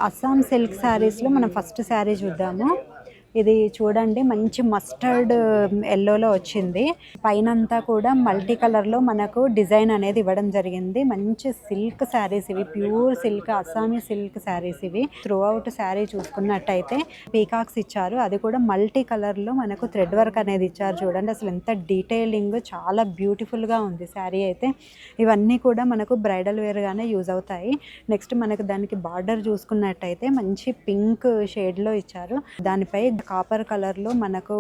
Assam silk శారీస్లో మనం first sari చూద్దాము. ఇది చూడండి, మంచి మస్టర్డ్ ఎల్లోలో వచ్చింది. పైన అంతా కూడా మల్టీ కలర్లో మనకు డిజైన్ అనేది ఇవ్వడం జరిగింది. మంచి సిల్క్ శారీస్ ఇవి, ప్యూర్ సిల్క్, అస్సామీ సిల్క్ శారీస్ ఇవి. త్రూ అవుట్ శారీ చూసుకున్నట్టయితే పీకాక్స్ ఇచ్చారు, అది కూడా మల్టీ కలర్లో మనకు థ్రెడ్ వర్క్ అనేది ఇచ్చారు. చూడండి అసలు ఎంత డీటెయిలింగ్, చాలా బ్యూటిఫుల్గా ఉంది శారీ అయితే. ఇవన్నీ కూడా మనకు బ్రైడల్ వేర్గానే యూజ్ అవుతాయి. నెక్స్ట్ మనకు దానికి బార్డర్ చూసుకున్నట్టయితే మంచి పింక్ షేడ్లో ఇచ్చారు. దానిపై కాపర్ కలర్లో మనకు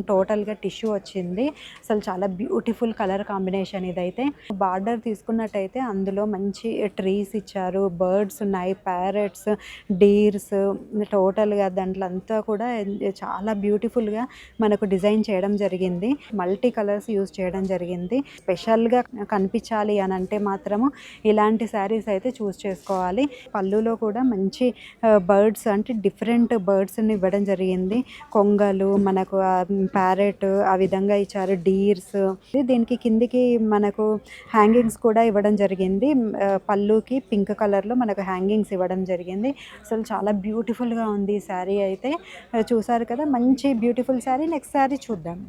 టోటల్గా టిష్యూ వచ్చింది. అసలు చాలా బ్యూటిఫుల్ కలర్ కాంబినేషన్ ఇదైతే. బార్డర్ తీసుకున్నట్టయితే అందులో మంచి ట్రీస్ ఇచ్చారు, బర్డ్స్ ఉన్నాయి, ప్యారెట్స్, డీర్స్, టోటల్గా దాంట్లో అంతా కూడా చాలా బ్యూటిఫుల్గా మనకు డిజైన్ చేయడం జరిగింది. మల్టీ కలర్స్ యూజ్ చేయడం జరిగింది. స్పెషల్గా కనిపించాలి అని అంటే మాత్రము ఇలాంటి శారీస్ అయితే చూస్ చేసుకోవాలి. పళ్ళులో కూడా మంచి బర్డ్స్ అంటే డిఫరెంట్ బర్డ్స్ని ఇవ్వడం జరిగింది. కొంగలు, మనకు ప్యారెట్ ఆ విధంగా ఇచ్చారు, డీర్స్. దీనికి కిందికి మనకు హ్యాంగింగ్స్ కూడా ఇవ్వడం జరిగింది. పళ్ళుకి పింక్ కలర్లో మనకు హ్యాంగింగ్స్ ఇవ్వడం జరిగింది. అసలు చాలా బ్యూటిఫుల్గా ఉంది ఈ శారీ అయితే. చూసారు కదా, మంచి బ్యూటిఫుల్ శారీ. నెక్స్ట్ శారీ చూద్దాం.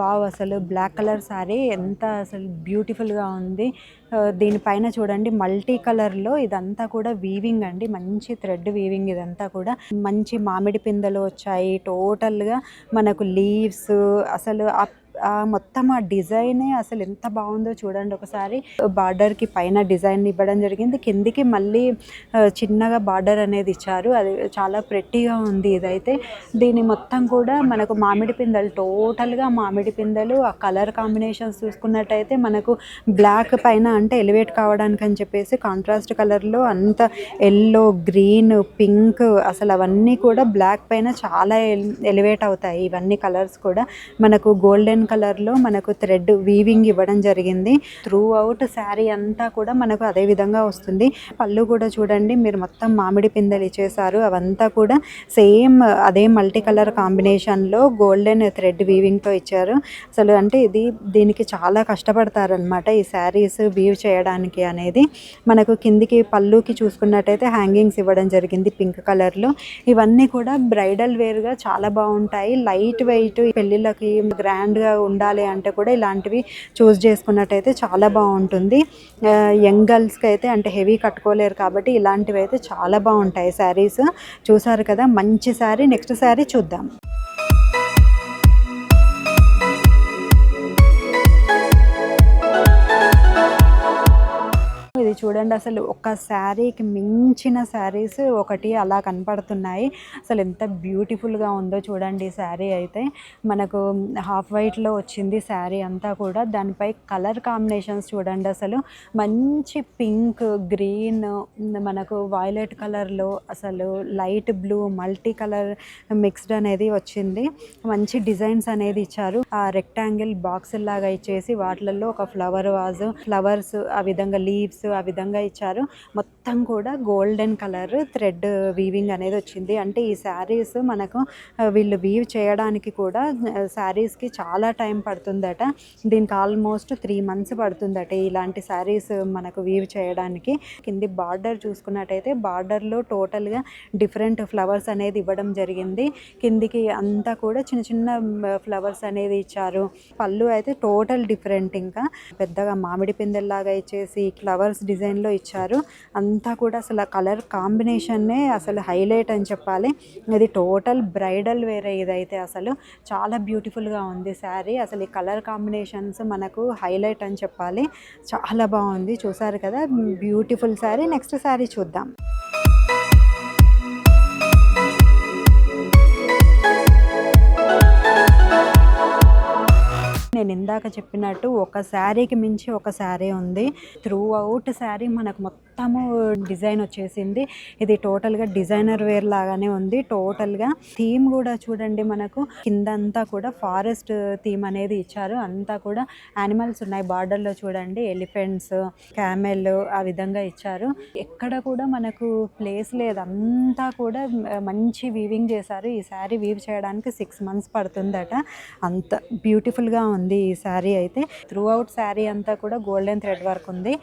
వావ్, అసలు బ్లాక్ కలర్ శారీ ఎంత అసలు బ్యూటిఫుల్గా ఉంది. దీనిపైన చూడండి మల్టీ కలర్లో ఇదంతా కూడా వీవింగ్ అండి, మంచి థ్రెడ్ వీవింగ్. ఇదంతా కూడా మంచి మామిడి పిందెలు వచ్చాయి. టోటల్గా మనకు లీవ్స్, అసలు మొత్తం ఆ డిజైనే అసలు ఎంత బాగుందో చూడండి ఒకసారి. బార్డర్కి పైన డిజైన్ ఇవ్వడం జరిగింది, కిందికి మళ్ళీ చిన్నగా బార్డర్ అనేది ఇచ్చారు. అది చాలా ప్రెట్టీగా ఉంది ఇదైతే. దీని మొత్తం కూడా మనకు మామిడి పిందెలు, టోటల్గా మామిడి పిందెలు. ఆ కలర్ కాంబినేషన్స్ చూసుకున్నట్టయితే మనకు బ్లాక్ పైన అంటే ఎలివేట్ కావడానికి అని చెప్పేసి కాంట్రాస్ట్ కలర్లో అంత ఎల్లో, గ్రీన్, పింక్, అసలు అవన్నీ కూడా బ్లాక్ పైన చాలా ఎలివేట్ అవుతాయి. ఇవన్నీ కలర్స్ కూడా మనకు గోల్డెన్ కలర్లో మనకు థ్రెడ్ వీవింగ్ ఇవ్వడం జరిగింది. త్రూ అవుట్ శారీ అంతా కూడా మనకు అదే విధంగా వస్తుంది. పళ్ళు కూడా చూడండి మీరు, మొత్తం మామిడి పిందెలు ఇచ్చేసారు. అవంతా కూడా సేమ్ అదే మల్టీ కలర్ కాంబినేషన్లో గోల్డెన్ థ్రెడ్ వీవింగ్తో ఇచ్చారు. అసలు అంటే దీనికి చాలా కష్టపడతారనమాట ఈ శారీస్ వీవ్ చేయడానికి అనేది. మనకు కిందికి పళ్ళుకి చూసుకున్నట్టయితే హ్యాంగింగ్స్ ఇవ్వడం జరిగింది పింక్ కలర్లో. ఇవన్నీ కూడా బ్రైడల్ వేర్గా చాలా బాగుంటాయి. లైట్ వెయిట్, పెళ్ళిళ్ళకి గ్రాండ్గా ఉండాలి అంటే కూడా ఇలాంటివి చూస్ చేసుకున్నట్టయితే చాలా బాగుంటుంది. యంగ్ గర్ల్స్కి అయితే అంటే హెవీ కట్టుకోలేరు కాబట్టి ఇలాంటివి అయితే చాలా బాగుంటాయి శారీస్. చూసారు కదా, మంచి శారీ. నెక్స్ట్ శారీ చూద్దాం. ఇది చూడండి, అసలు ఒక శారీకి మించిన శారీస్ ఒకటి అలా కనపడుతున్నాయి. అసలు ఎంత బ్యూటిఫుల్గా ఉందో చూడండి ఈ శారీ అయితే. మనకు హాఫ్ వైట్లో వచ్చింది శారీ అంతా కూడా. దానిపై కలర్ కాంబినేషన్స్ చూడండి, అసలు మంచి పింక్, గ్రీన్, మనకు వైలెట్ కలర్లో, అసలు light blue, multi colour mixed అనేది వచ్చింది. మంచి డిజైన్స్ అనేది ఇచ్చారు. ఆ రెక్టాంగిల్ బాక్స్ లాగా ఇచ్చేసి వాటిలలో ఒక ఫ్లవర్ వాజ్, ఫ్లవర్స్, ఆ విధంగా లీవ్స్ ఆ విధంగా ఇచ్చారు. మొత్తం కూడా గోల్డెన్ కలర్ థ్రెడ్ వీవింగ్ అనేది వచ్చింది. అంటే ఈ శారీస్ మనకు వీళ్ళు వీవ్ చేయడానికి కూడా శారీస్కి చాలా టైం పడుతుందట. దీనికి ఆల్మోస్ట్ 3 months పడుతుందట ఇలాంటి శారీస్ మనకు వీవ్ చేయడానికి. కింది బార్డర్ చూసుకున్నట్టయితే బార్డర్లో టోటల్గా డిఫరెంట్ ఫ్లవర్స్ అనేది ఇవ్వడం జరిగింది. కిందికి అంతా కూడా చిన్న చిన్న ఫ్లవర్స్ అనేది ఇచ్చారు. పళ్ళు అయితే టోటల్ డిఫరెంట్, ఇంకా పెద్దగా మామిడి పిందెల్లాగా ఇచ్చేసి ఫ్లవర్స్ డిజైన్లో ఇచ్చారు. అంతా కూడా అసలు కలర్ కాంబినేషన్నే అసలు హైలైట్ అని చెప్పాలి. ఇది టోటల్ బ్రైడల్ వేరే ఇదైతే. అసలు చాలా బ్యూటిఫుల్గా ఉంది శారీ. అసలు ఈ కలర్ కాంబినేషన్స్ మనకు హైలైట్ అని చెప్పాలి. చాలా బాగుంది. చూసారు కదా, బ్యూటిఫుల్ శారీ. నెక్స్ట్ శారీ చూద్దాం. నేను ఇందాక చెప్పినట్టు ఒక శారీకి మించి ఒక శారీ ఉంది. త్రూ అవుట్ శారీ మనకు మొత్తం మొత్తము డిజైన్ వచ్చేసింది. ఇది టోటల్గా డిజైనర్ వేర్ లాగానే ఉంది. టోటల్గా థీమ్ కూడా చూడండి, మనకు కింద అంతా కూడా ఫారెస్ట్ థీమ్ అనేది ఇచ్చారు. అంతా కూడా యానిమల్స్ ఉన్నాయి బార్డర్లో చూడండి, ఎలిఫెంట్స్, క్యామెల్ ఆ విధంగా ఇచ్చారు. ఎక్కడ కూడా మనకు ప్లేస్ లేదు, అంతా కూడా మంచి వీవింగ్ చేశారు. ఈ శారీ వీవ్ చేయడానికి 6 months పడుతుందట. అంత బ్యూటిఫుల్గా ఉంది ఈ శారీ అయితే. త్రూ అవుట్ శారీ అంతా కూడా గోల్డెన్ థ్రెడ్ వర్క్ ఉంది.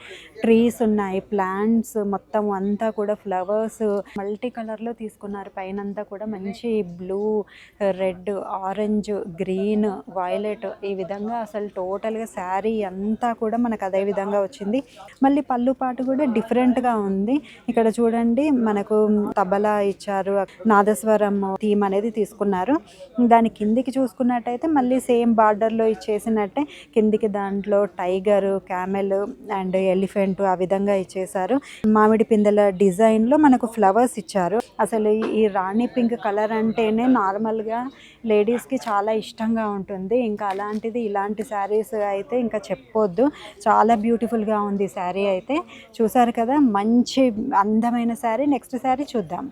ట్రీస్ ఉన్నాయి, ప్లాంట్స్ మొత్తం అంతా కూడా ఫ్లవర్స్ మల్టీ కలర్లో తీసుకున్నారు. పైన అంతా కూడా మంచి blue, red, orange, green, violet ఈ విధంగా అసలు టోటల్గా శారీ అంతా కూడా మనకు అదే విధంగా వచ్చింది. మళ్ళీ పళ్ళు పాటు కూడా డిఫరెంట్గా ఉంది. ఇక్కడ చూడండి మనకు తబలా ఇచ్చారు, నాదస్వరం థీమ్ అనేది తీసుకున్నారు. దాని కిందికి చూసుకున్నట్టయితే మళ్ళీ సేమ్ బార్డర్లో ఇచ్చేసినట్టే కిందికి దాంట్లో టైగర్, క్యామెల్ అండ్ ఎలిఫెంట్ ఆ విధంగా ఇచ్చేసారు. మామిడి పిందెల డిజైన్లో మనకు ఫ్లవర్స్ ఇచ్చారు. అసలు ఈ రాణి పింక్ కలర్ అంటేనే నార్మల్గా లేడీస్కి చాలా ఇష్టంగా ఉంటుంది. ఇంకా అలాంటిది ఇలాంటి శారీస్ అయితే ఇంకా చెప్పొద్దు, చాలా బ్యూటిఫుల్గా ఉంది శారీ అయితే. చూసారు కదా, మంచి అందమైన శారీ. నెక్స్ట్ శారీ చూద్దాం.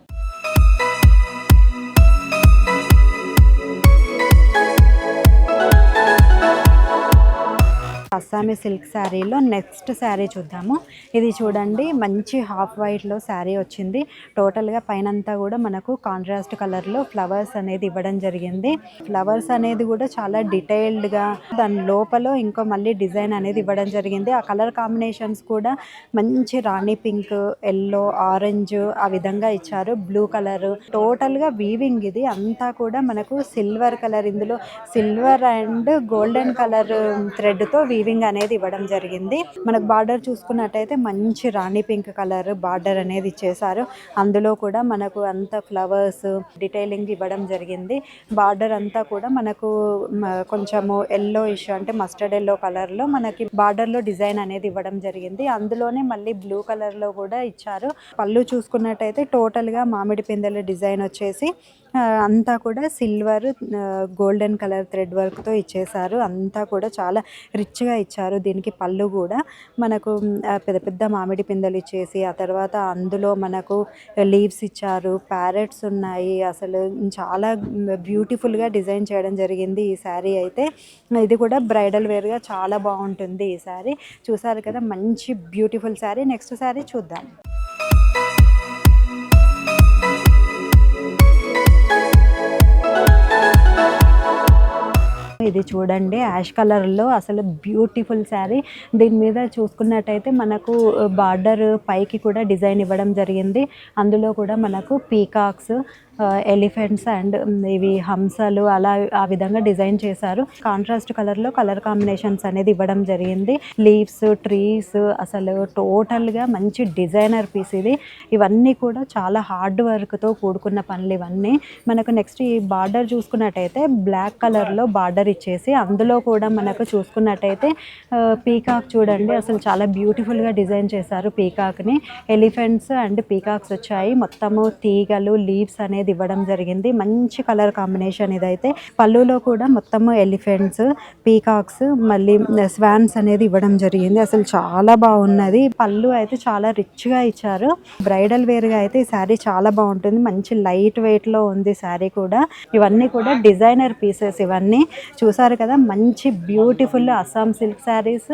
అస్సామీ సిల్క్ శారీలో నెక్స్ట్ శారీ చూద్దాము. ఇది చూడండి, మంచి హాఫ్ వైట్లో శారీ వచ్చింది. టోటల్గా పైనంతా కూడా మనకు కాంట్రాస్ట్ కలర్లో ఫ్లవర్స్ అనేది ఇవ్వడం జరిగింది. ఫ్లవర్స్ అనేది కూడా చాలా డీటెయిల్డ్గా, దాని లోపల ఇంకో మళ్ళీ డిజైన్ అనేది ఇవ్వడం జరిగింది. ఆ కలర్ కాంబినేషన్స్ కూడా మంచి రాణి పింక్, ఎల్లో, ఆరెంజ్ ఆ విధంగా ఇచ్చారు. బ్లూ కలర్ టోటల్గా వీవింగ్. ఇది అంతా కూడా మనకు సిల్వర్ కలర్, ఇందులో సిల్వర్ అండ్ గోల్డెన్ కలర్ థ్రెడ్తో వీవింగ్ అనేది ఇవ్వడం జరిగింది. మనకు బార్డర్ చూసుకున్నట్టయితే మంచి రాణి పింక్ కలర్ బార్డర్ అనేది ఇచ్చేసారు. అందులో కూడా మనకు అంత ఫ్లవర్స్ డీటెయిలింగ్ ఇవ్వడం జరిగింది. బార్డర్ అంతా కూడా మనకు కొంచెము ఎల్లో ఇష్యూ అంటే మస్టర్డ్ ఎల్లో కలర్లో మనకి బార్డర్లో డిజైన్ అనేది ఇవ్వడం జరిగింది. అందులోనే మళ్ళీ బ్లూ కలర్లో కూడా ఇచ్చారు. పళ్ళు చూసుకున్నట్టయితే టోటల్గా మామిడి పిందెల డిజైన్ వచ్చేసి అంతా కూడా సిల్వర్, గోల్డెన్ కలర్ థ్రెడ్ వర్క్తో ఇచ్చేసారు. అంతా కూడా చాలా రిచ్గా ఇచ్చారు. దీనికి పళ్ళు కూడా మనకు పెద్ద పెద్ద మామిడి పిందెలు ఇచ్చేసి, ఆ తర్వాత అందులో మనకు లీవ్స్ ఇచ్చారు, ప్యారెట్స్ ఉన్నాయి. అసలు చాలా బ్యూటిఫుల్గా డిజైన్ చేయడం జరిగింది ఈ శారీ అయితే. ఇది కూడా బ్రైడల్ వేర్గా చాలా బాగుంటుంది ఈ శారీ. చూసారు కదా, మంచి బ్యూటిఫుల్ శారీ. నెక్స్ట్ శారీ చూద్దాం. ఇది చూడండి, యాష్ కలర్లో అసలు బ్యూటిఫుల్ శారీ. దీని మీద చూసుకున్నట్టయితే మనకు బార్డర్ పైకి కూడా డిజైన్ ఇవ్వడం జరిగింది. అందులో కూడా మనకు పీకాక్స్, ఎలిఫెంట్స్ అండ్ ఇవి హంసలు అలా ఆ విధంగా డిజైన్ చేశారు. కాంట్రాస్ట్ కలర్లో కలర్ కాంబినేషన్స్ అనేది ఇవ్వడం జరిగింది. లీవ్స్, ట్రీస్, అసలు టోటల్గా మంచి డిజైనర్ పీస్ ఇది. ఇవన్నీ కూడా చాలా హార్డ్ వర్క్తో కూడుకున్న పనులు ఇవన్నీ. మనకు నెక్స్ట్ ఈ బార్డర్ చూసుకున్నట్టయితే బ్లాక్ కలర్లో బార్డర్ ఇచ్చేసి, అందులో కూడా మనకు చూసుకున్నట్టయితే పీకాక్ చూడండి, అసలు చాలా బ్యూటిఫుల్గా డిజైన్ చేశారు పీకాక్ని. ఎలిఫెంట్స్ అండ్ పీకాక్స్ వచ్చాయి. మొత్తము తీగలు, లీవ్స్ అనేది ఇవ్వడం జరిగింది. మంచి కలర్ కాంబినేషన్ ఇదైతే. పళ్ళులో కూడా మొత్తము ఎలిఫెంట్స్, పీకాక్స్, మళ్ళీ స్వాన్స్ అనేది ఇవ్వడం జరిగింది. అసలు చాలా బాగున్నది. పళ్ళు అయితే చాలా రిచ్గా ఇచ్చారు. బ్రైడల్ వేర్గా అయితే ఈ శారీ చాలా బాగుంటుంది. మంచి లైట్ వెయిట్లో ఉంది శారీ కూడా. ఇవన్నీ కూడా డిజైనర్ పీసెస్ ఇవన్నీ. చూసారు కదా, మంచి బ్యూటిఫుల్ అస్సాం సిల్క్ శారీస్.